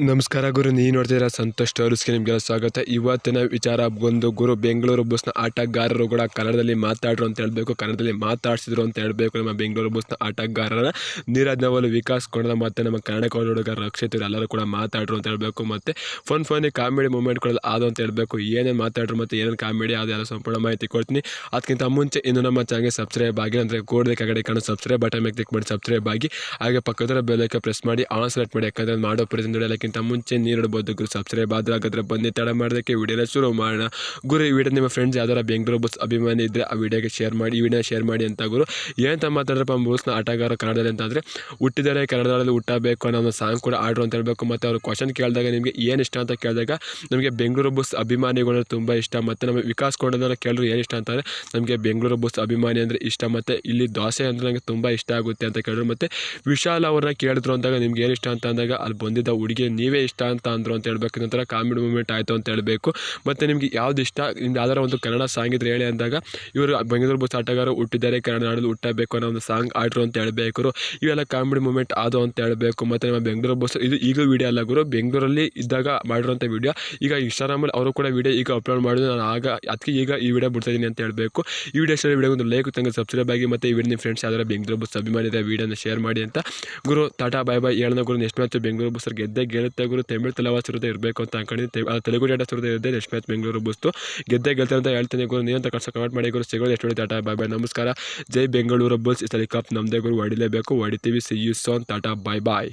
ನಮಸ್ಕಾರ ಗುರು, ನೀವು ನೋಡ್ತಿದ್ದೀರಾ ಸಂತೋಷ್ ಟೂರ್ಸ್ಗೆ ನಿಮಗೆಲ್ಲ ಸ್ವಾಗತ. ಇವತ್ತಿನ ವಿಚಾರ ಒಂದು ಗುರು, ಬೆಂಗಳೂರು ಬಸ್ನ ಆಟಗಾರರು ಕೂಡ ಕನ್ನಡದಲ್ಲಿ ಮಾತಾಡ್ರು ಅಂತ ಹೇಳಬೇಕು, ಕನ್ನಡದಲ್ಲಿ ಮಾತಾಡಿಸಿದ್ರು ಅಂತ ಹೇಳಬೇಕು. ನಮ್ಮ ಬೆಂಗಳೂರು ಬಸ್ನ ಆಟಗಾರರ ನೀರಜ್ ನವಲ್, ವಿಕಾಸ್ ಕೊಂಡಲ ಮತ್ತು ನಮ್ಮ ಕನ್ನಡ ಹುಡುಗ ರಕ್ಷಿತ್ ಎಲ್ಲರೂ ಕೂಡ ಮಾತಾಡ್ರು ಅಂತ ಹೇಳಬೇಕು. ಮತ್ತು ಫನ್ನಿ ಕಾಮಿಡಿ ಮೂಮೆಂಟ್ಗಳಲ್ಲಿ ಆದವು ಅಂತ ಹೇಳಬೇಕು. ಏನೇನು ಮಾತಾಡ್ರು ಮತ್ತು ಏನೇನು ಕಾಮಿಡಿ ಅದೆಲ್ಲ ಸಂಪೂರ್ಣ ಮಾಹಿತಿ ಕೊಡ್ತೀನಿ. ಅದಕ್ಕಿಂತ ಮುಂಚೆ ಇನ್ನು ನಮ್ಮ ಚಾನಲ್ಗೆ ಸಬ್ಸ್ಕ್ರೈಬ್ ಆಗಿ, ಅಂದರೆ ಕೂಡಲೇ ಕೆಳಗಡೆ ಕಾಣೋ ಸಬ್ಸ್ಕ್ರೈಬ್ ಬಟನ್ ಮೇಲೆ ಕ್ಲಿಕ್ ಮಾಡಿ ಸಬ್ಸ್ಕ್ರೈಬ್ ಆಗಿ, ಹಾಗೆ ಪಕ್ಕದ ಬೆಲ್ ಐಕಾನ್ ಪ್ರೆಸ್ ಮಾಡಿ ಆನ್ ಸೆಲೆಕ್ಟ್ ಮಾಡಿ. ಯಾಕಂದರೆ ಮಾಡೋ ಪ್ರತಿಯೊಂದು ಮುಂಚೆ ನೀವು ನೋಡ್ಬೋದು ಗುರು. ಸಬ್ಸ್ಕ್ರೈಬ್ ಆದ್ರೆ ಹಾಗಾದ್ರೆ ಬನ್ನಿ ತಡ ಮಾಡೋದಕ್ಕೆ ವಿಡಿಯೋನ ಶುರು ಮಾಡೋಣ ಗುರು. ಈ ವಿಡಿಯೋ ನಿಮ್ಮ ಫ್ರೆಂಡ್ಸ್ ಯಾವ್ದಾರ ಬೆಂಗಳೂರು ಬಸ್ ಅಭಿಮಾನಿ ಇದ್ದರೆ ಆ ವಿಡಿಯೋಗೆ ಶೇರ್ ಮಾಡಿ, ಈ ವಿಡಿಯೋ ಶೇರ್ ಮಾಡಿ ಅಂತ ಗುರು. ಏನಂತ ಮಾತಾಡ್ರಪ್ಪ ಬಸ್ನ ಆಟಗಾರ ಕನ್ನಡದಲ್ಲಿ ಅಂತಂದರೆ, ಹುಟ್ಟಿದರೆ ಕನ್ನಡದಲ್ಲಿ ಹುಟ್ಟಬೇಕು ಅನ್ನೋ ಒಂದು ಸಾಂಗ್ ಕೂಡ ಆಡ್ರು ಅಂತ ಹೇಳಬೇಕು. ಮತ್ತು ಅವರು ಕ್ವಶನ್ ಕೇಳಿದಾಗ ನಿಮಗೆ ಏನು ಇಷ್ಟ ಅಂತ ಕೇಳಿದಾಗ ನಮಗೆ ಬೆಂಗಳೂರು ಬಸ್ ಅಭಿಮಾನಿಗಳು ತುಂಬ ಇಷ್ಟ. ಮತ್ತು ನಮ್ಮ ವಿಕಾಸ್ ಕೊಂಡದವರ ಕೇಳಿದ್ರು ಏನು ಇಷ್ಟ ಅಂತಂದರೆ, ನಮಗೆ ಬೆಂಗಳೂರು ಬಸ್ ಅಭಿಮಾನಿ ಅಂದರೆ ಇಷ್ಟ, ಮತ್ತು ಇಲ್ಲಿ ದೋಸೆ ಅಂದರೆ ನನಗೆ ತುಂಬ ಇಷ್ಟ ಆಗುತ್ತೆ ಅಂತ ಕೇಳಿದ್ರು. ಮತ್ತು ವಿಶಾಲ್ ಅವ್ರನ್ನ ಕೇಳಿದ್ರು ಅಂದಾಗ ನಿಮ್ಗೆ ಏನು ಇಷ್ಟ ಅಂತ ಅಂದಾಗ ಅಲ್ಲಿ ಬಂದಿದ್ದ ಹುಡುಗಿ ನೀವೇ ಇಷ್ಟ ಅಂತ ಅಂದರು ಅಂತ ಹೇಳಬೇಕು. ನಂತರ ಕಾಮಿಡಿ ಮೂಮೆಂಟ್ ಆಯಿತು ಅಂತ ಹೇಳಬೇಕು. ಮತ್ತು ನಿಮಗೆ ಯಾವ್ದು ಇಷ್ಟ, ನಿಮ್ಗೆ ಯಾವ್ದಾರ ಒಂದು ಕನ್ನಡ ಸಾಂಗ್ ಇದ್ರೆ ಹೇಳಿ ಅಂದಾಗ ಇವರು ಬೆಂಗಳೂರು ಬಸ್ ಆಟಗಾರ ಹುಟ್ಟಿದ್ದಾರೆ ಕನ್ನಡ ನಾಡಲ್ಲಿ ಹುಟ್ಟಬೇಕು ಅನ್ನೋ ಒಂದು ಸಾಂಗ್ ಆಡ್ರು ಅಂತ ಹೇಳಬೇಕು. ಇವೆಲ್ಲ ಕಾಮಿಡಿ ಮೂಮೆಂಟ್ ಆದವು ಅಂತ ಹೇಳಬೇಕು. ಮತ್ತು ನಮ್ಮ ಬೆಂಗಳೂರು ಬಸ್ ಇದು ಈಗ ವೀಡಿಯೋ ಅಲ್ಲ ಗುರು, ಬೆಂಗಳೂರಲ್ಲಿ ಇದ್ದಾಗ ಮಾಡಿರೋಂಥ ವೀಡಿಯೋ. ಈಗ ಇನ್ಸ್ಟಾಗ್ರಾಮಲ್ಲಿ ಅವರು ಕೂಡ ವೀಡಿಯೋ ಈಗ ಅಪ್ಲೋಡ್ ಮಾಡಿದ್ರು, ನಾನು ಅದಕ್ಕೆ ಈಗ ಈ ವಿಡಿಯೋ ಬಿಡ್ತಾ ಇದ್ದೀನಿ ಅಂತ ಹೇಳಬೇಕು. ಈ ವಿಡಿಯೋ ಇಷ್ಟ, ವಿಡಿಯೋ ಒಂದು ಲೈಕ್ ತಂಗ ಸಬ್ಸ್ಕ್ರೈಬ್ ಆಗಿ, ಮತ್ತು ಈ ವಿಡಿಯೋ ನಿಮ್ಮ ಫ್ರೆಂಡ್ಸ್ ಯಾವ್ದಾರ ಬೆಂಗಳೂರು ಬಸ್ ಅಭಿಮಾನಿ ಇದೆ ವಿಡಿಯೋನ ಶೇರ್ ಮಾಡಿ ಅಂತ ಗುರು. ಟಾಟಾ ಬೈ ಬೈ ಹೇಳೋಣ ಗುರು. ನೆಕ್ಸ್ಟ್ ಮ್ಯಾಚ್ ಬೆಂಗಳೂರು ಬಸ್ ಗೆದ್ದೇ ಗುರು. ತಮಿಳು ತಲವಾಸಿರುತ್ತೆ ಇರಬೇಕು ಅಂತ ಅನ್ಕೊಂಡಿದ್ದೀನಿ, ತೆಲುಗು ಡೇಟಾ ಇರುತ್ತೆ. ನೆಕ್ಸ್ಟ್ ಮ್ಯಾಚ್ ಬೆಂಗಳೂರು ಬಸ್ತು ಗೆದ್ದೆ ಅಂತ ಹೇಳ್ತೀನಿ ಗುರು. ನೀವಂತ ಕಮೆಂಟ್ ಮಾಡಿ ಗುರು. ಸಿಗೋದು ಎಷ್ಟು ಟಾಟಾ ಬೈ ಬೈ, ನಮಸ್ಕಾರ. ಜೈ ಬೆಂಗಳೂರು ಬಸ್. ಈ ಸಲ ಕಪ್ ನಮ್ಮದೇ ಗುರು, ಹೊಡಿಲೇಬೇಕು, ಹೊಡಿತೀವಿ. See you soon. Tata bye bye.